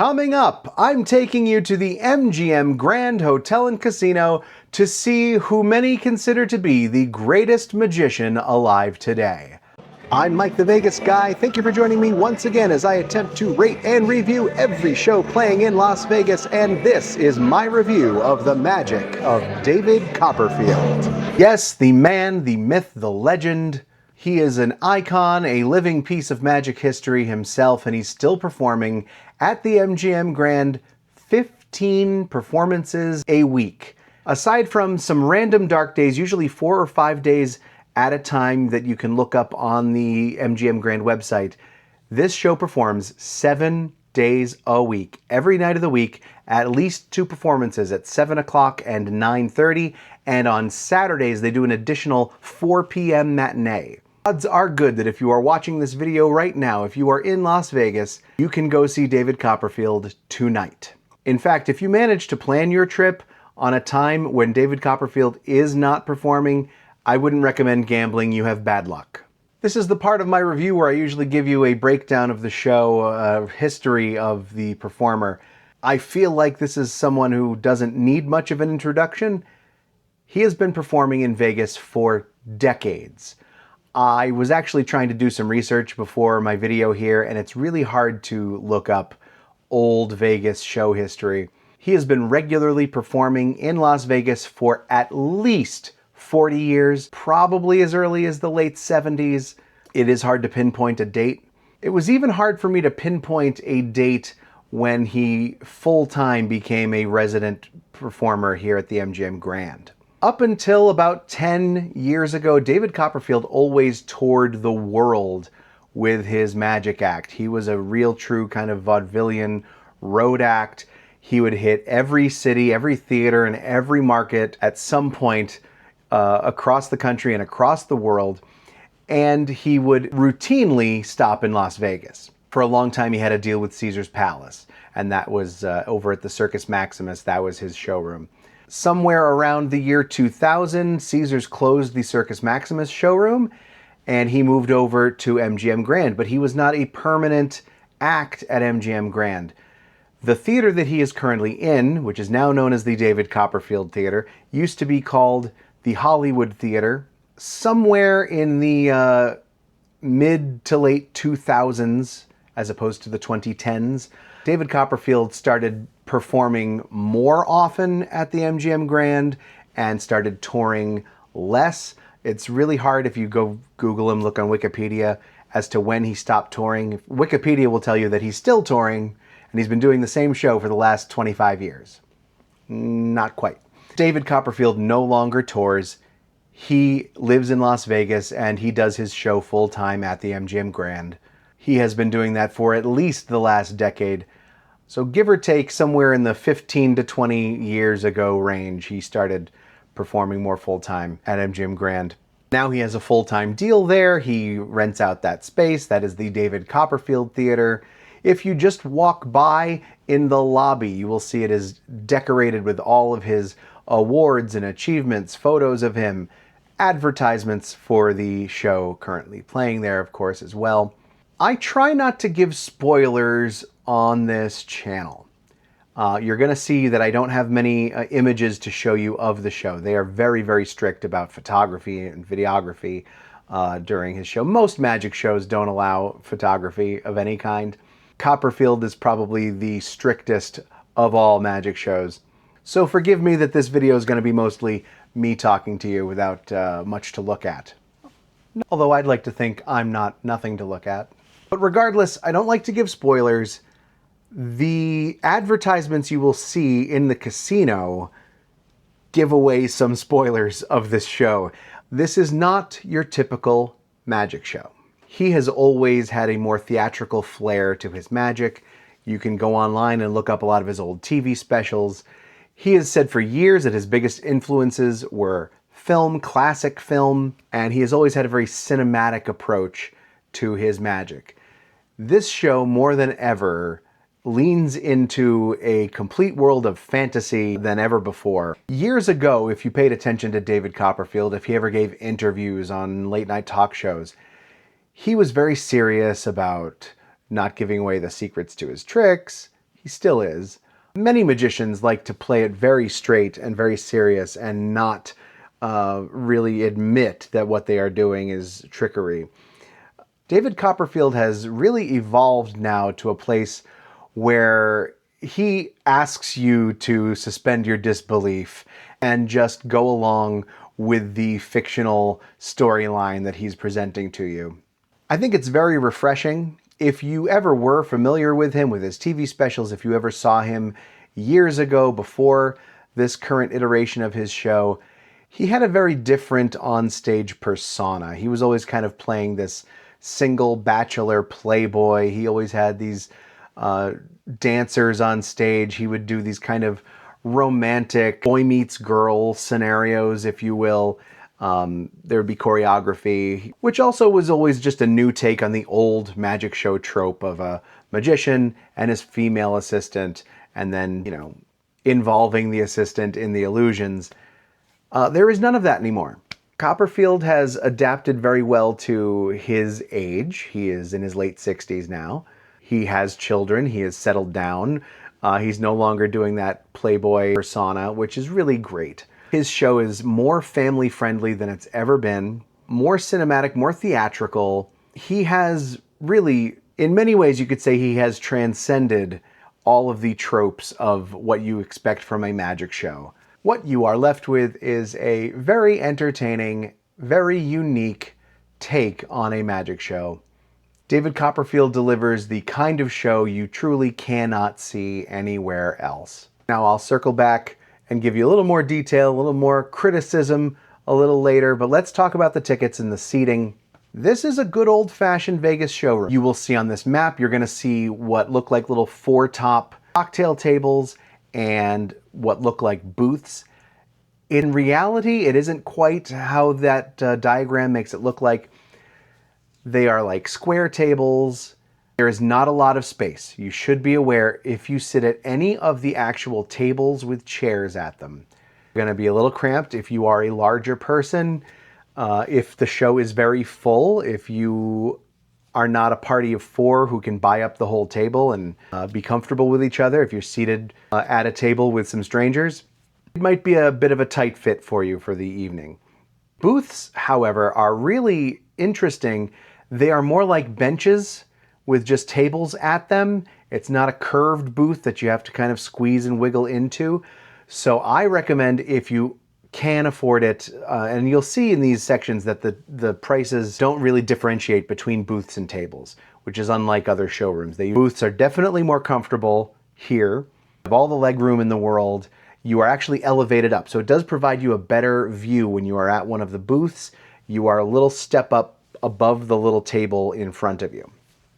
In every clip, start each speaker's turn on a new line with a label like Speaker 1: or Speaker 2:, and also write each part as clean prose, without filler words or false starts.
Speaker 1: Coming up, I'm taking you to the MGM Grand Hotel and Casino to see who many consider to be the greatest magician alive today. I'm Mike the Vegas Guy. Thank you for joining me once again as I attempt to rate and review every show playing in Las Vegas, and this is my review of the magic of David Copperfield. Yes, the man, the myth, the legend. He is an icon, a living piece of magic history himself, and he's still performing at the MGM Grand 15 performances a week. Aside from some random dark days, usually 4 or 5 days at a time that you can look up on the MGM Grand website, this show performs 7 days a week. Every night of the week, at least 2 performances at 7 o'clock and 9:30, and on Saturdays they do an additional 4 p.m. matinee. Odds are good that if you are watching this video right now, if you are in Las Vegas, you can go see David Copperfield tonight. In fact, if you manage to plan your trip on a time when David Copperfield is not performing, I wouldn't recommend gambling. You have bad luck. This is the part of my review where I usually give you a breakdown of the show, history of the performer. I feel like this is someone who doesn't need much of an introduction. He has been performing in Vegas for decades. I was actually trying to do some research before my video here, and it's really hard to look up old Vegas show history. He has been regularly performing in Las Vegas for at least 40 years, probably as early as the late 70s. It is hard to pinpoint a date. It was even hard for me to pinpoint a date when he full-time became a resident performer here at the MGM Grand. Up until about 10 years ago, David Copperfield always toured the world with his magic act. He was a real true kind of vaudevillian road act. He would hit every city, every theater, and every market at some point across the country and across the world. And he would routinely stop in Las Vegas. For a long time, he had a deal with Caesar's Palace, and that was over at the Circus Maximus. That was his showroom. Somewhere around the year 2000, Caesars closed the Circus Maximus showroom, and he moved over to MGM Grand, but he was not a permanent act at MGM Grand. The theater that he is currently in, which is now known as the David Copperfield Theater, used to be called the Hollywood Theater. Somewhere in the mid to late 2000s, as opposed to the 2010s, David Copperfield started performing more often at the MGM Grand and started touring less. It's really hard if you go Google him, look on Wikipedia as to when he stopped touring. Wikipedia will tell you that he's still touring and he's been doing the same show for the last 25 years. Not quite. David Copperfield no longer tours. He lives in Las Vegas and he does his show full-time at the MGM Grand. He has been doing that for at least the last decade. So give or take somewhere in the 15 to 20 years ago range, he started performing more full-time at MGM Grand. Now he has a full-time deal there. He rents out that space. That is the David Copperfield Theater. If you just walk by in the lobby, you will see it is decorated with all of his awards and achievements, photos of him, advertisements for the show currently playing there, of course, as well. I try not to give spoilers on this channel. You're going to see that I don't have many images to show you of the show. They are very, very strict about photography and videography during his show. Most magic shows don't allow photography of any kind. Copperfield is probably the strictest of all magic shows. So forgive me that this video is going to be mostly me talking to you without much to look at. Although I'd like to think I'm not nothing to look at. But regardless, I don't like to give spoilers. The advertisements you will see in the casino give away some spoilers of this show. This is not your typical magic show. He has always had a more theatrical flair to his magic. You can go online and look up a lot of his old TV specials. He has said for years that his biggest influences were film, classic film, and he has always had a very cinematic approach to his magic. This show, more than ever, leans into a complete world of fantasy than ever before. Years ago, if you paid attention to David Copperfield, if he ever gave interviews on late-night talk shows, he was very serious about not giving away the secrets to his tricks. He still is. Many magicians like to play it very straight and very serious and not really admit that what they are doing is trickery. David Copperfield has really evolved now to a place where he asks you to suspend your disbelief and just go along with the fictional storyline that he's presenting to you. I think it's very refreshing. If you ever were familiar with him, with his TV specials, if you ever saw him years ago before this current iteration of his show, he had a very different on-stage persona. He was always kind of playing this single bachelor playboy. He always had these dancers on stage. He would do these kind of romantic boy meets girl scenarios, if you will. There would be choreography, which also was always just a new take on the old magic show trope of a magician and his female assistant, and then, you know, involving the assistant in the illusions. There is none of that anymore. Copperfield has adapted very well to his age. He is in his late 60s now. He has children. He has settled down. He's no longer doing that playboy persona, which is really great. His show is more family-friendly than it's ever been, more cinematic, more theatrical. He has really, in many ways, you could say he has transcended all of the tropes of what you expect from a magic show. What you are left with is a very entertaining, very unique take on a magic show. David Copperfield delivers the kind of show you truly cannot see anywhere else. Now I'll circle back and give you a little more detail, a little more criticism a little later, but let's talk about the tickets and the seating. This is a good old-fashioned Vegas showroom. You will see on this map, you're going to see what look like little four-top cocktail tables and what look like booths. In reality, it isn't quite how that diagram makes it look like. They are like square tables. There is not a lot of space. You should be aware if you sit at any of the actual tables with chairs at them. You're going to be a little cramped if you are a larger person. If the show is very full, if you are not a party of four who can buy up the whole table and be comfortable with each other, if you're seated at a table with some strangers, it might be a bit of a tight fit for you for the evening. Booths, however, are really interesting. They are more like benches with just tables at them. It's not a curved booth that you have to kind of squeeze and wiggle into. So I recommend, if you can afford it, and you'll see in these sections that the prices don't really differentiate between booths and tables, which is unlike other showrooms. The booths are definitely more comfortable here. You have all the leg room in the world. You are actually elevated up, so it does provide you a better view when you are at one of the booths. You are a little step up above the little table in front of you.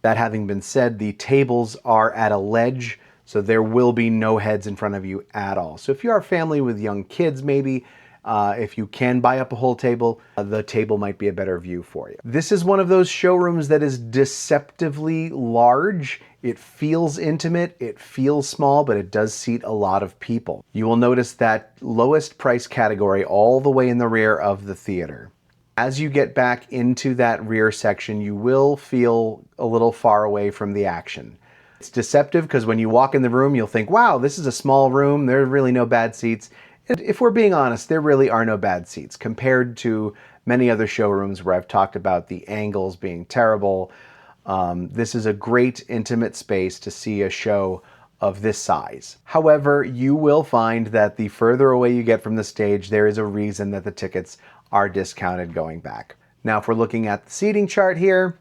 Speaker 1: That having been said, the tables are at a ledge, so there will be no heads in front of you at all. So if you are a family with young kids, maybe, if you can buy up a whole table, the table might be a better view for you. This is one of those showrooms that is deceptively large. It feels intimate, it feels small, but it does seat a lot of people. You will notice that lowest price category all the way in the rear of the theater. As you get back into that rear section, you will feel a little far away from the action. It's deceptive because when you walk in the room, you'll think, wow, this is a small room, there are really no bad seats. And if we're being honest, there really are no bad seats compared to many other showrooms where I've talked about the angles being terrible. This is a great intimate space to see a show of this size. However, you will find that the further away you get from the stage, there is a reason that the tickets are discounted going back. Now, if we're looking at the seating chart here,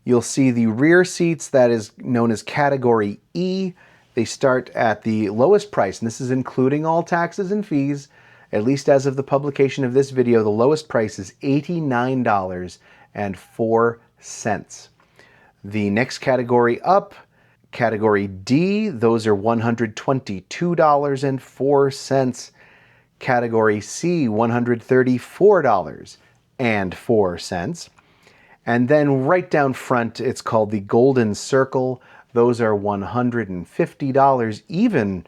Speaker 1: you'll see the rear seats that is known as Category E. They start at the lowest price, and this is including all taxes and fees. At least as of the publication of this video, the lowest price is $89.04. The next category up, Category D, those are $122.04. Category C, $134.04. And then right down front, it's called the Golden Circle. Those are $150 even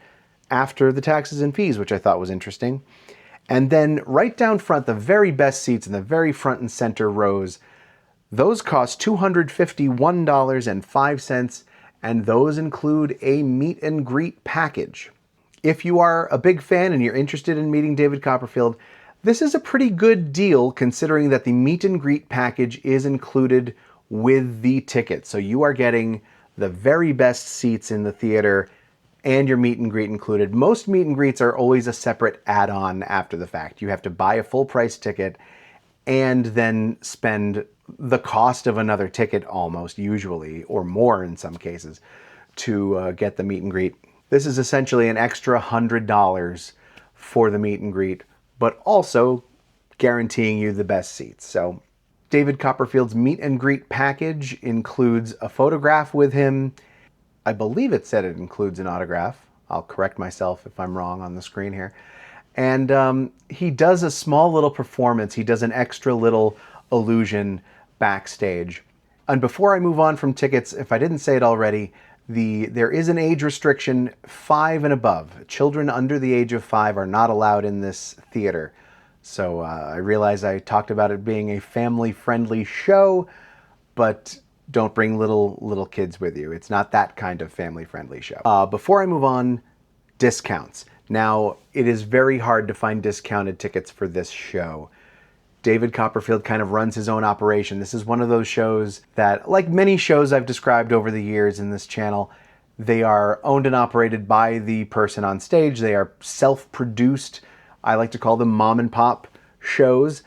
Speaker 1: after the taxes and fees, which I thought was interesting. And then right down front, the very best seats in the very front and center rows, those cost $251.05. and those include a meet and greet package. If you are a big fan and you're interested in meeting David Copperfield, this is a pretty good deal considering that the meet and greet package is included with the ticket. So you are getting the very best seats in the theater and your meet and greet included. Most meet and greets are always a separate add-on after the fact. You have to buy a full price ticket and then spend the cost of another ticket almost, usually, or more in some cases, to get the meet and greet. This is essentially an extra $100 for the meet and greet, but also guaranteeing you the best seats. So David Copperfield's meet and greet package includes a photograph with him. I believe it said it includes an autograph. I'll correct myself if I'm wrong on the screen here. And he does a small little performance. He does an extra little illusion backstage. And before I move on from tickets, if I didn't say it already, there is an age restriction, 5 and above. Children under the age of 5 are not allowed in this theater. So I realize I talked about it being a family-friendly show, but don't bring little kids with you. It's not that kind of family-friendly show. Before I move on, discounts. Now, it is very hard to find discounted tickets for this show. David Copperfield kind of runs his own operation. This is one of those shows that, like many shows I've described over the years in this channel, they are owned and operated by the person on stage. They are self-produced. I like to call them mom and pop shows.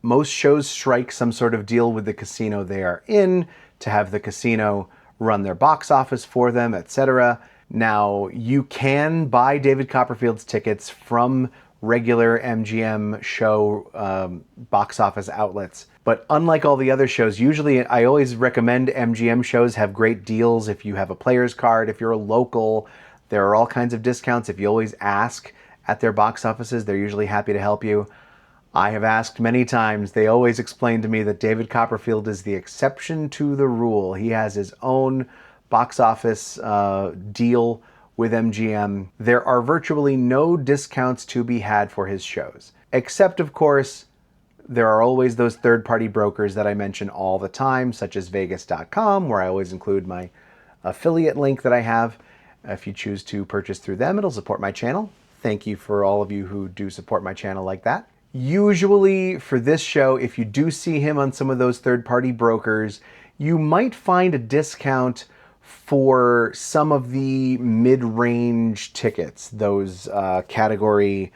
Speaker 1: Most shows strike some sort of deal with the casino they are in to have the casino run their box office for them, etc. Now, you can buy David Copperfield's tickets from regular MGM show box office outlets. But unlike all the other shows, usually I always recommend MGM shows have great deals if you have a player's card, if you're a local, there are all kinds of discounts. If you always ask at their box offices, they're usually happy to help you. I have asked many times. They always explain to me that David Copperfield is the exception to the rule. He has his own box office deal with MGM. There are virtually no discounts to be had for his shows. Except, of course, there are always those third-party brokers that I mention all the time, such as Vegas.com, where I always include my affiliate link that I have. If you choose to purchase through them, it'll support my channel. Thank you for all of you who do support my channel like that. Usually for this show, if you do see him on some of those third-party brokers, you might find a discount for some of the mid-range tickets, those category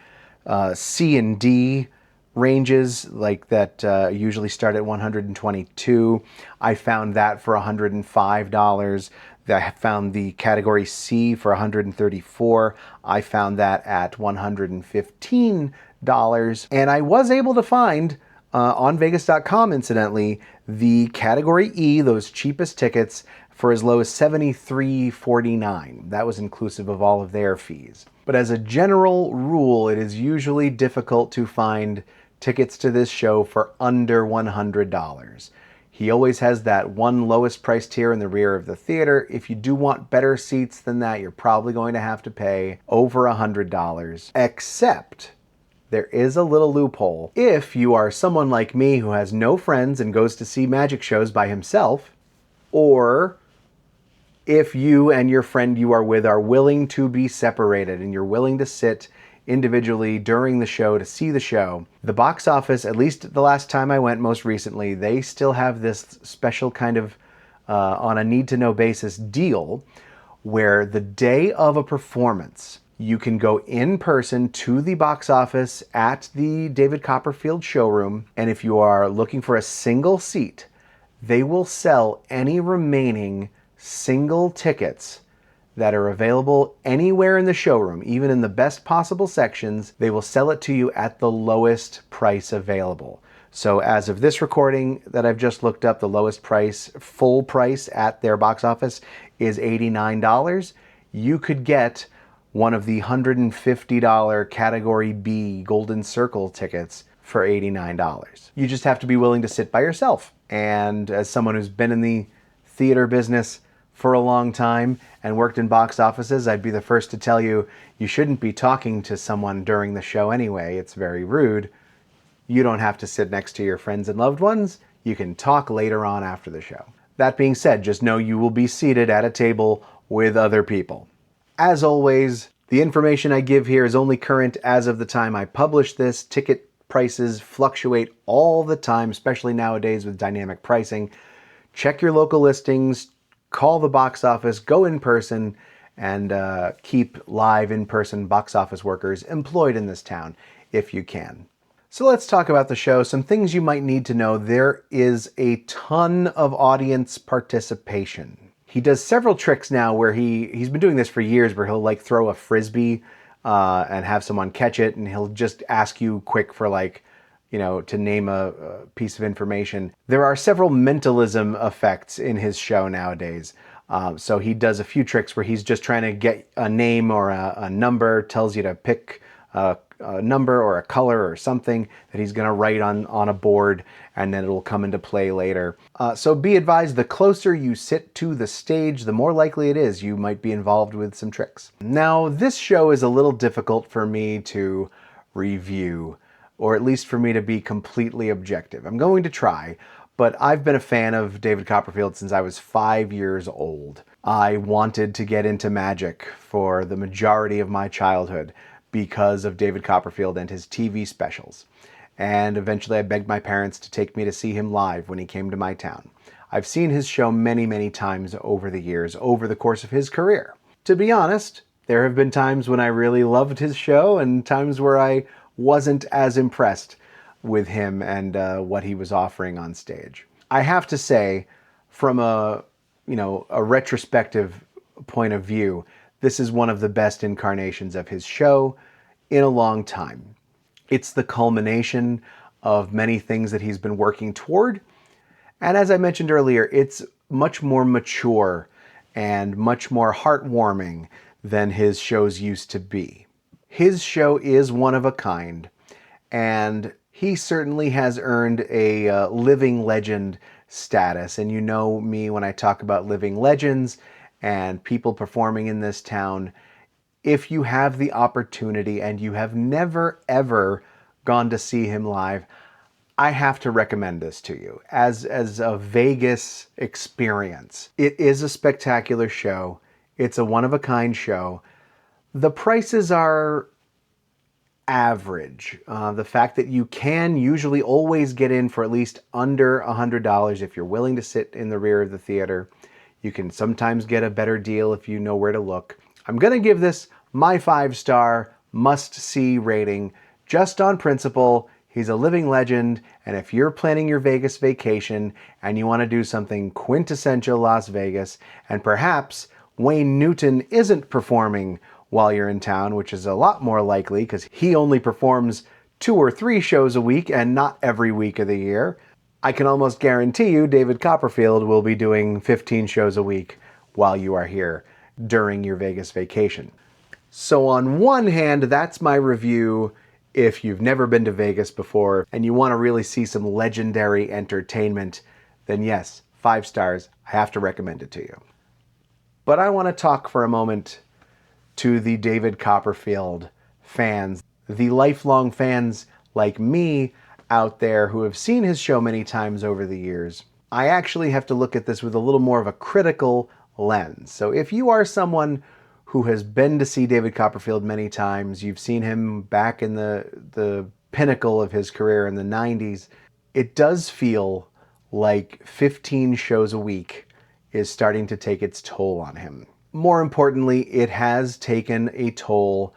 Speaker 1: C and D ranges, like that usually start at $122. I found that for $105. I found the category C for $134. I found that at $115. And I was able to find on Vegas.com, incidentally, the category E, those cheapest tickets, for as low as $73.49. That was inclusive of all of their fees. But as a general rule, it is usually difficult to find tickets to this show for under $100. He always has that one lowest price tier in the rear of the theater. If you do want better seats than that, you're probably going to have to pay over $100. Except there is a little loophole. If you are someone like me who has no friends and goes to see magic shows by himself, or if you and your friend you are with are willing to be separated and you're willing to sit individually during the show to see the show, the box office, at least the last time I went most recently, they still have this special kind of on a need-to-know basis deal where the day of a performance, you can go in person to the box office at the David Copperfield showroom, and if you are looking for a single seat, they will sell any remaining single tickets that are available anywhere in the showroom, even in the best possible sections. They will sell it to you at the lowest price available. So as of this recording that I've just looked up, the lowest price, full price at their box office is $89. You could get one of the $150 category B Golden Circle tickets for $89. You just have to be willing to sit by yourself. And as someone who's been in the theater business for a long time and worked in box offices, I'd be the first to tell you, you shouldn't be talking to someone during the show anyway. It's very rude. You don't have to sit next to your friends and loved ones. You can talk later on after the show. That being said, just know you will be seated at a table with other people. As always, the information I give here is only current as of the time I publish this. Ticket prices fluctuate all the time, especially nowadays with dynamic pricing. Check your local listings, call the box office, go in person, and keep live in-person box office workers employed in this town if you can. So let's talk about the show. Some things you might need to know. There is a ton of audience participation. He does several tricks now where he's been doing this for years, where he'll like throw a frisbee and have someone catch it, and he'll just ask you quick for to name a piece of information. There are several mentalism effects in his show nowadays. So he does a few tricks where he's just trying to get a name or a number, tells you to pick a number or a color or something that he's going to write on a board, and then it'll come into play later. So be advised, the closer you sit to the stage, the more likely it is you might be involved with some tricks. Now, this show is a little difficult for me to review, or at least for me to be completely objective. I'm going to try, but I've been a fan of David Copperfield since I was 5 years old. I wanted to get into magic for the majority of my childhood because of David Copperfield and his TV specials. And eventually I begged my parents to take me to see him live when he came to my town. I've seen his show many, many times over the years, over the course of his career. To be honest, there have been times when I really loved his show and times where I wasn't as impressed with him and what he was offering on stage. I have to say, from a retrospective point of view, this is one of the best incarnations of his show in a long time. It's the culmination of many things that he's been working toward. And as I mentioned earlier, it's much more mature and much more heartwarming than his shows used to be. His show is one of a kind, and he certainly has earned a living legend status. And you know me when I talk about living legends and people performing in this town. If you have the opportunity and you have never ever gone to see him live, I have to recommend this to you as a Vegas experience. It is a spectacular show. It's a one-of-a-kind show. The prices are average. The fact that you can usually always get in for at least under $100 if you're willing to sit in the rear of the theater. You can sometimes get a better deal if you know where to look. I'm going to give this my 5-star must-see rating just on principle. He's a living legend, and if you're planning your Vegas vacation and you want to do something quintessential Las Vegas, and perhaps Wayne Newton isn't performing while you're in town, which is a lot more likely because he only performs 2 or 3 shows a week and not every week of the year, I can almost guarantee you David Copperfield will be doing 15 shows a week while you are here during your Vegas vacation. So on one hand, that's my review. If you've never been to Vegas before and you want to really see some legendary entertainment, then yes, 5 stars, I have to recommend it to you. But I want to talk for a moment to the David Copperfield fans, the lifelong fans like me out there who have seen his show many times over the years. I actually have to look at this with a little more of a critical lens. So if you are someone who has been to see David Copperfield many times, you've seen him back in the pinnacle of his career in the 90s, it does feel like 15 shows a week is starting to take its toll on him. More importantly, it has taken a toll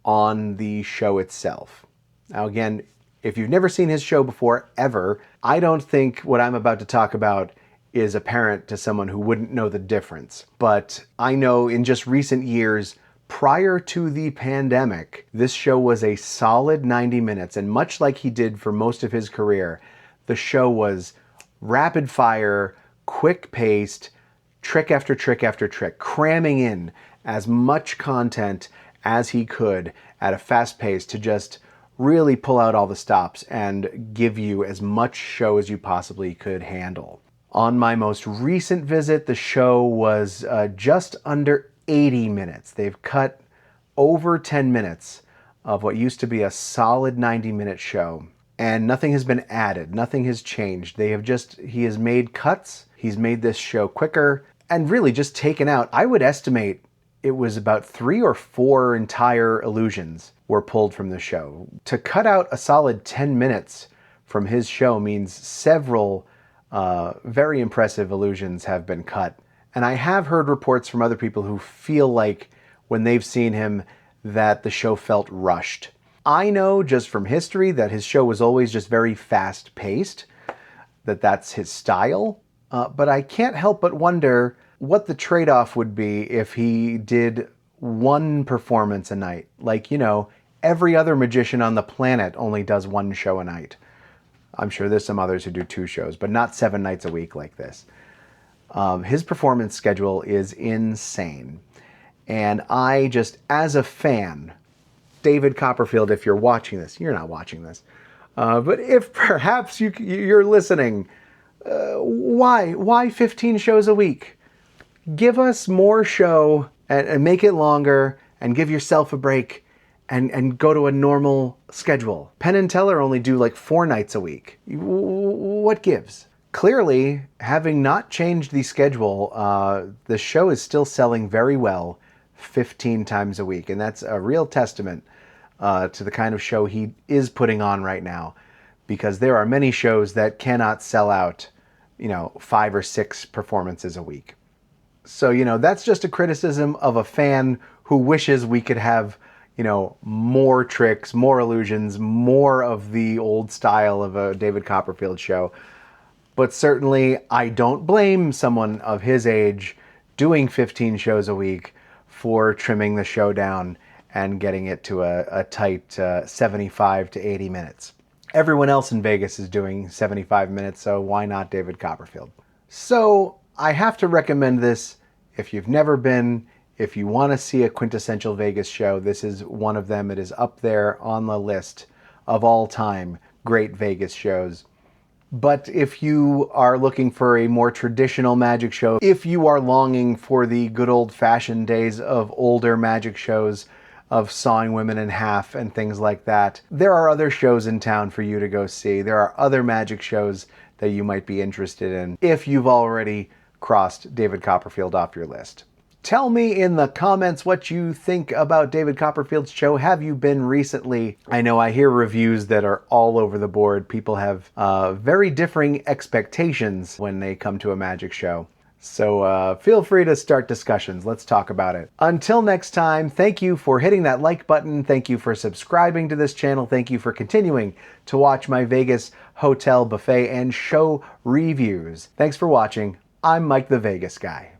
Speaker 1: on the show itself. Now again, if you've never seen his show before, ever, I don't think what I'm about to talk about is apparent to someone who wouldn't know the difference. But I know in just recent years, prior to the pandemic, this show was a solid 90 minutes, and much like he did for most of his career, the show was rapid fire, quick paced, trick after trick after trick, cramming in as much content as he could at a fast pace to just really pull out all the stops and give you as much show as you possibly could handle. On my most recent visit, the show was just under 80 minutes. They've cut over 10 minutes of what used to be a solid 90-minute show. and nothing has been added, nothing has changed. He has made cuts, he's made this show quicker, and really just taken out, I would estimate it was about 3 or 4 entire illusions were pulled from the show. To cut out a solid 10 minutes from his show means several very impressive illusions have been cut. And I have heard reports from other people who feel like when they've seen him that the show felt rushed. I know just from history that his show was always just very fast-paced, that's his style, but I can't help but wonder what the trade-off would be if he did one performance a night. Like, you know, every other magician on the planet only does 1 show a night. I'm sure there's some others who do 2 shows, but not 7 nights a week like this. His performance schedule is insane. And I just, as a fan, David Copperfield, if you're watching this, you're not watching this, but if perhaps you're listening, why 15 shows a week? Give us more show and make it longer and give yourself a break and go to a normal schedule. Penn and Teller only do like 4 nights a week. What gives? Clearly, having not changed the schedule, the show is still selling very well 15 times a week. And that's a real testament to the kind of show he is putting on right now. Because there are many shows that cannot sell out, 5 or 6 performances a week. So, that's just a criticism of a fan who wishes we could have, more tricks, more illusions, more of the old style of a David Copperfield show. But certainly, I don't blame someone of his age doing 15 shows a week for trimming the show down and getting it to a tight 75 to 80 minutes. Everyone else in Vegas is doing 75 minutes, so why not David Copperfield? So I have to recommend this if you've never been. If you want to see a quintessential Vegas show, this is one of them. It is up there on the list of all-time great Vegas shows. But if you are looking for a more traditional magic show, if you are longing for the good old-fashioned days of older magic shows, of sawing women in half and things like that, there are other shows in town for you to go see. There are other magic shows that you might be interested in if you've already crossed David Copperfield off your list. Tell me in the comments what you think about David Copperfield's show. Have you been recently? I know I hear reviews that are all over the board. People have very differing expectations when they come to a magic show. So feel free to start discussions. Let's talk about it. Until next time, thank you for hitting that like button. Thank you for subscribing to this channel. Thank you for continuing to watch my Vegas hotel buffet and show reviews. Thanks for watching. I'm Mike the Vegas Guy.